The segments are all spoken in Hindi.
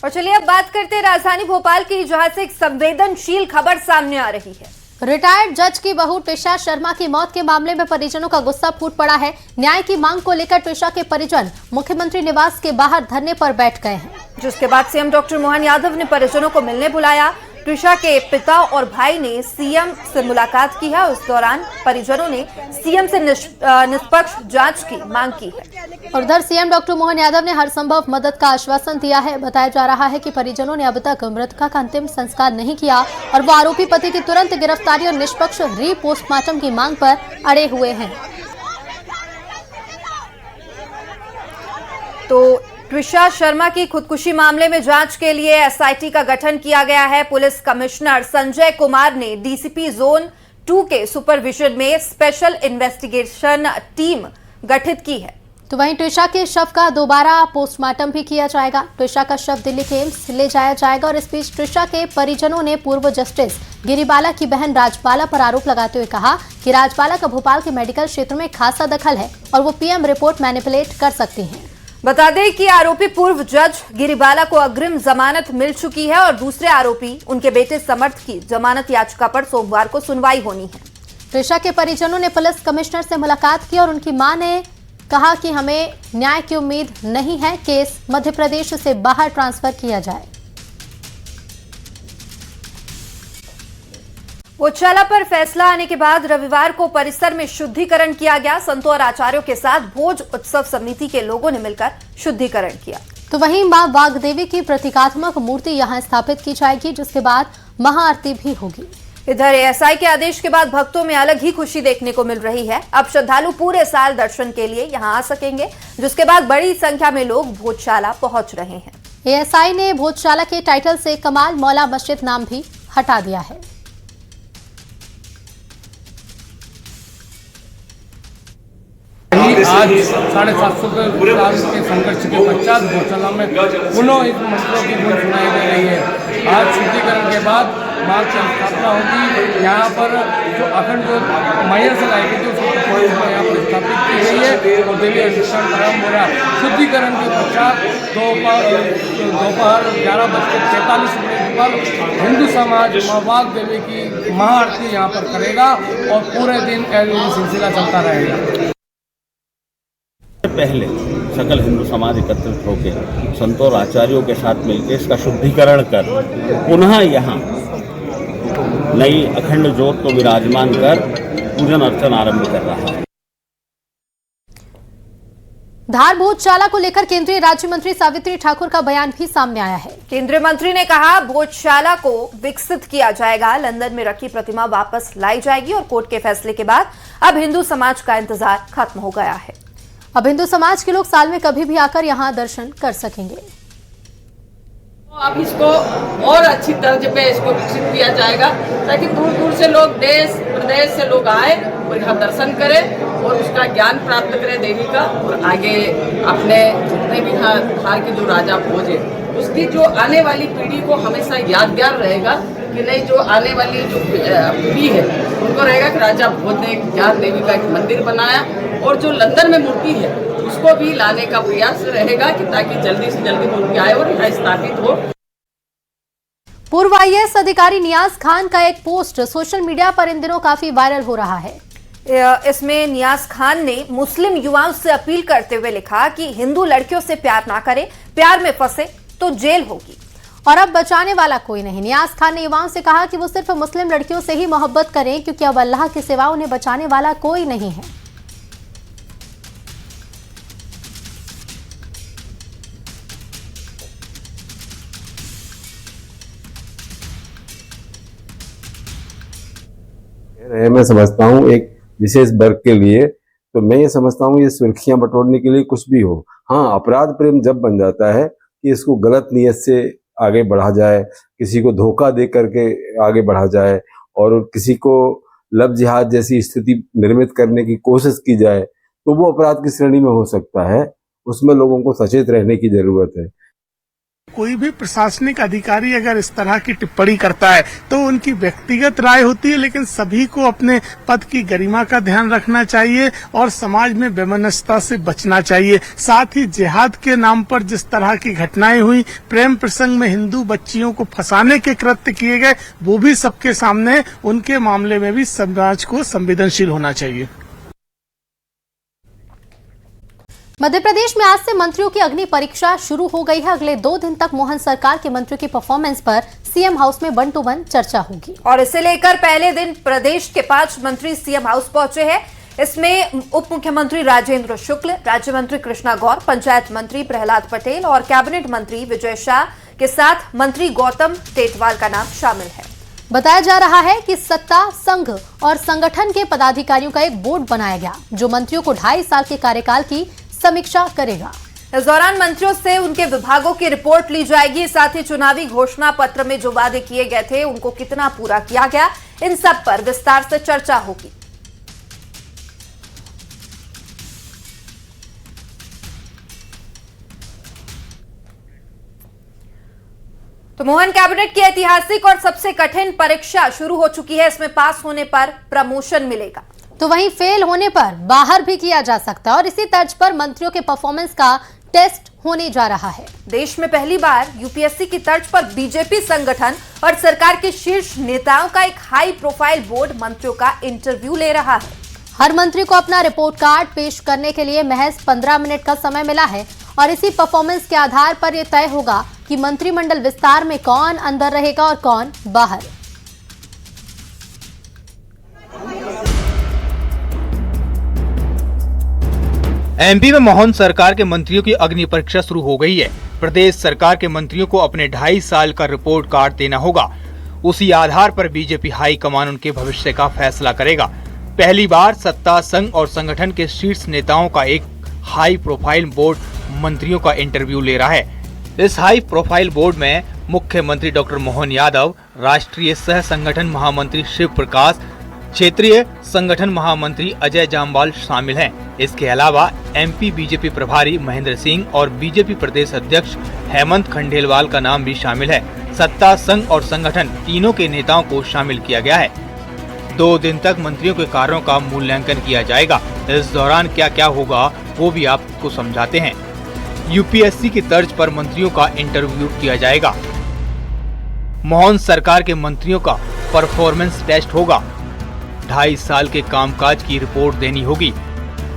और चलिए अब बात करते हैं राजधानी भोपाल की, जहां से एक संवेदनशील खबर सामने आ रही है। रिटायर्ड जज की बहू ट्विशा शर्मा की मौत के मामले में परिजनों का गुस्सा फूट पड़ा है। न्याय की मांग को लेकर ट्विशा के परिजन मुख्यमंत्री निवास के बाहर धरने पर बैठ गए हैं, जिसके बाद सीएम डॉक्टर मोहन यादव ने परिजनों को मिलने बुलाया। ट्विशा के पिता और भाई ने सीएम से मुलाकात की है। उस दौरान परिजनों ने सीएम से निष्पक्ष जांच की मांग की है। और उधर सीएम डॉक्टर मोहन यादव ने हर संभव मदद का आश्वासन दिया है। बताया जा रहा है कि परिजनों ने अब तक मृतका का अंतिम संस्कार नहीं किया और वो आरोपी पति की तुरंत गिरफ्तारी और निष्पक्ष रीपोस्टमार्टम की मांग पर अड़े हुए हैं। तो ट्विशा शर्मा की खुदकुशी मामले में जांच के लिए एसआईटी का गठन किया गया है। पुलिस कमिश्नर संजय कुमार ने डीसीपी जोन 2 के सुपरविजन में स्पेशल इन्वेस्टिगेशन टीम गठित की है। तो वहीं ट्विशा के शव का दोबारा पोस्टमार्टम भी किया जाएगा। ट्विशा का शव दिल्ली के एम्स ले जाया जाएगा। और इस बीच ट्विशा के परिजनों ने पूर्व जस्टिस गिरिबाला की बहन राजबाला पर आरोप लगाते हुए कहा कि राजबाला का भोपाल के मेडिकल क्षेत्र में खासा दखल है और वो पीएम रिपोर्ट मैनिपुलेट कर सकती हैं। बता दें कि आरोपी पूर्व जज गिरिबाला को अग्रिम जमानत मिल चुकी है और दूसरे आरोपी उनके बेटे समर्थ की जमानत याचिका पर सोमवार को सुनवाई होनी है। ट्विशा के परिजनों ने पुलिस कमिश्नर से मुलाकात की और उनकी मां ने कहा कि हमें न्याय की उम्मीद नहीं है, केस मध्य प्रदेश से बाहर ट्रांसफर किया जाए। भोजशाला पर फैसला आने के बाद रविवार को परिसर में शुद्धिकरण किया गया। संतों और आचार्यों के साथ भोज उत्सव समिति के लोगों ने मिलकर शुद्धिकरण किया। तो वहीं मां वाग्देवी की प्रतीकात्मक मूर्ति यहां स्थापित की जाएगी, जिसके बाद महाआरती भी होगी। इधर एएसआई के आदेश के बाद भक्तों में अलग ही खुशी देखने को मिल रही है। अब श्रद्धालु पूरे साल दर्शन के लिए यहां आ सकेंगे, जिसके बाद बड़ी संख्या में लोग भोजशाला पहुंच रहे हैं। एएसआई ने भोजशाला के टाइटल से कमाल मौला मस्जिद नाम भी हटा दिया है। आज 750 साल के संघर्ष के पश्चात भोजशाला में पुनः इस मंत्रों की गूंज सुनाई दे रही है। आज शुद्धिकरण के बाद मां की स्थापना होगी। यहाँ पर जो अखंड मैया से लाई गई थी उसको यहाँ पर स्थापित की गई है और देवी अनुष्ठान प्रारंभ हो रहा है। शुद्धिकरण के पश्चात दोपहर 11:43 पर हिंदू समाज मां वाग्देवी की महाआरती यहाँ पर करेगा और पूरे दिन सिलसिला चलता रहेगा। पहले सकल हिंदू समाज एकत्रित होकर संतों और आचार्यों के साथ मिलकर इसका शुद्धिकरण कर पुनः यहाँ नई अखंड ज्योत को विराजमान कर पूजन अर्चन आरंभ कर रहा है। धार भोजशाला को लेकर केंद्रीय राज्य मंत्री सावित्री ठाकुर का बयान भी सामने आया है। केंद्रीय मंत्री ने कहा भोजशाला को विकसित किया जाएगा, लंदन में रखी प्रतिमा वापस लाई जाएगी और कोर्ट के फैसले के बाद अब हिंदू समाज का इंतजार खत्म हो गया है। अब हिंदू समाज के लोग साल में कभी भी आकर यहाँ दर्शन कर सकेंगे। अब इसको और अच्छी तर्ज पे इसको विकसित किया जाएगा ताकि दूर दूर से लोग देश प्रदेश से लोग आए और यहाँ दर्शन करें और उसका ज्ञान प्राप्त करें देवी का और आगे अपने जितने भी धार के जो राजा भोज है उसकी जो आने वाली पीढ़ी को हमेशा यादगार रहेगा कि नहीं, जो आने वाली जो पीढ़ी है उनको रहेगा कि राजा भोज ने ज्ञान देवी का एक मंदिर बनाया और जो लंदन में मूर्ति है उसको भी लाने का प्रयास रहेगा कि ताकि जल्दी से जल्दी मूर्ति आए और यहाँ स्थापित हो। पूर्व आईएएस अधिकारी नियाज खान का एक पोस्ट सोशल मीडिया पर इन दिनों काफी वायरल हो रहा है। इसमें नियाज खान ने मुस्लिम युवाओं से अपील करते हुए लिखा कि हिंदू लड़कियों से प्यार ना करें, प्यार में फंसे तो जेल होगी और अब बचाने वाला कोई नहीं। नियाज खान ने युवाओं से कहा कि वो सिर्फ मुस्लिम लड़कियों से ही मोहब्बत करें क्योंकि अब अल्लाह के सिवा उन्हें बचाने वाला कोई नहीं है। मैं समझता हूँ एक विशेष वर्ग के लिए, तो मैं ये समझता हूँ ये सुर्खियां बटोरने के लिए कुछ भी हो। हाँ, अपराध प्रेम जब बन जाता है कि इसको गलत नीयत से आगे बढ़ा जाए, किसी को धोखा दे करके आगे बढ़ा जाए और किसी को लब जिहाद जैसी स्थिति निर्मित करने की कोशिश की जाए, तो वो अपराध की श्रेणी में हो सकता है। उसमें लोगों को सचेत रहने की जरूरत है। कोई भी प्रशासनिक अधिकारी अगर इस तरह की टिप्पणी करता है तो उनकी व्यक्तिगत राय होती है, लेकिन सभी को अपने पद की गरिमा का ध्यान रखना चाहिए और समाज में वैमनस्यता से बचना चाहिए। साथ ही जिहाद के नाम पर जिस तरह की घटनाएं हुई, प्रेम प्रसंग में हिंदू बच्चियों को फंसाने के कृत्य किए गए, वो भी सबके सामने, उनके मामले में भी समाज को संवेदनशील होना चाहिए। मध्य प्रदेश में आज से मंत्रियों की अग्नि परीक्षा शुरू हो गई है। अगले 2 दिन तक मोहन सरकार के मंत्रियों की परफॉर्मेंस पर सीएम हाउस में 1 टू 1 चर्चा होगी। और इसे लेकर पहले दिन प्रदेश के 5 मंत्री सीएम हाउस पहुंचे हैं। इसमें उप मुख्यमंत्री राजेंद्र शुक्ल, राज्य मंत्री कृष्णा गौर, पंचायत मंत्री प्रहलाद पटेल और कैबिनेट मंत्री विजय शाह के साथ मंत्री गौतम टेटवाल का नाम शामिल है। बताया जा रहा है कि सत्ता, संघ और संगठन के पदाधिकारियों का एक बोर्ड बनाया गया जो मंत्रियों को 2.5 साल के कार्यकाल की समीक्षा करेगा। इस दौरान मंत्रियों से उनके विभागों की रिपोर्ट ली जाएगी। साथ ही चुनावी घोषणा पत्र में जो वादे किए गए थे उनको कितना पूरा किया गया, इन सब पर विस्तार से चर्चा होगी। तो मोहन कैबिनेट की ऐतिहासिक और सबसे कठिन परीक्षा शुरू हो चुकी है। इसमें पास होने पर प्रमोशन मिलेगा, तो वहीं फेल होने पर बाहर भी किया जा सकता है और इसी तर्ज पर मंत्रियों के परफॉर्मेंस का टेस्ट होने जा रहा है। देश में पहली बार यूपीएससी की तर्ज पर बीजेपी संगठन और सरकार के शीर्ष नेताओं का एक हाई प्रोफाइल बोर्ड मंत्रियों का इंटरव्यू ले रहा है। हर मंत्री को अपना रिपोर्ट कार्ड पेश करने के लिए महज 15 मिनट का समय मिला है और इसी परफॉर्मेंस के आधार पर यह तय होगा कि मंत्रिमंडल विस्तार में कौन अंदर रहेगा और कौन बाहर। एमपी में मोहन सरकार के मंत्रियों की अग्नि परीक्षा शुरू हो गई है। प्रदेश सरकार के मंत्रियों को अपने 2.5 साल का रिपोर्ट कार्ड देना होगा। उसी आधार पर बीजेपी हाई कमान उनके भविष्य का फैसला करेगा। पहली बार सत्ता, संघ और संगठन के शीर्ष नेताओं का एक हाई प्रोफाइल बोर्ड मंत्रियों का इंटरव्यू ले रहा है। इस हाई प्रोफाइल बोर्ड में मुख्यमंत्री डॉक्टर मोहन यादव, राष्ट्रीय सह संगठन महामंत्री शिव प्रकाश, क्षेत्रीय संगठन महामंत्री अजय जामवाल शामिल हैं। इसके अलावा एमपी बीजेपी प्रभारी महेंद्र सिंह और बीजेपी प्रदेश अध्यक्ष हेमंत खंडेलवाल का नाम भी शामिल है। सत्ता, संघ और संगठन तीनों के नेताओं को शामिल किया गया है। 2 दिन तक मंत्रियों के कार्यों का मूल्यांकन किया जाएगा। इस दौरान क्या क्या होगा वो भी आपको समझाते हैं। यूपीएससी की तर्ज पर मंत्रियों का इंटरव्यू किया जाएगा। मोहन सरकार के मंत्रियों का परफॉर्मेंस टेस्ट होगा। 2.5 साल के कामकाज की रिपोर्ट देनी होगी।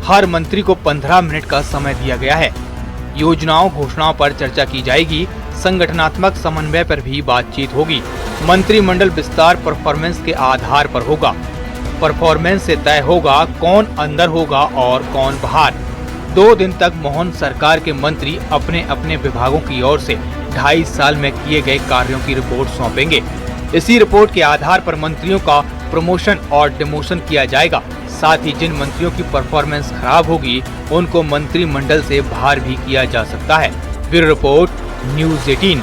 हर मंत्री को 15 मिनट का समय दिया गया है। योजनाओं, घोषणाओं पर चर्चा की जाएगी। संगठनात्मक समन्वय पर भी बातचीत होगी। मंत्रिमंडल विस्तार परफॉर्मेंस के आधार पर होगा। परफॉर्मेंस से तय होगा कौन अंदर होगा और कौन बाहर। 2 दिन तक मोहन सरकार के मंत्री अपने अपने विभागों की ओर से 2.5 साल में किए गए कार्यों की रिपोर्ट सौंपेंगे। इसी रिपोर्ट के आधार पर मंत्रियों का प्रमोशन और डिमोशन किया जाएगा। साथ ही जिन मंत्रियों की परफॉर्मेंस खराब होगी उनको मंत्रिमंडल से बाहर भी किया जा सकता है। Bureau report, news 18।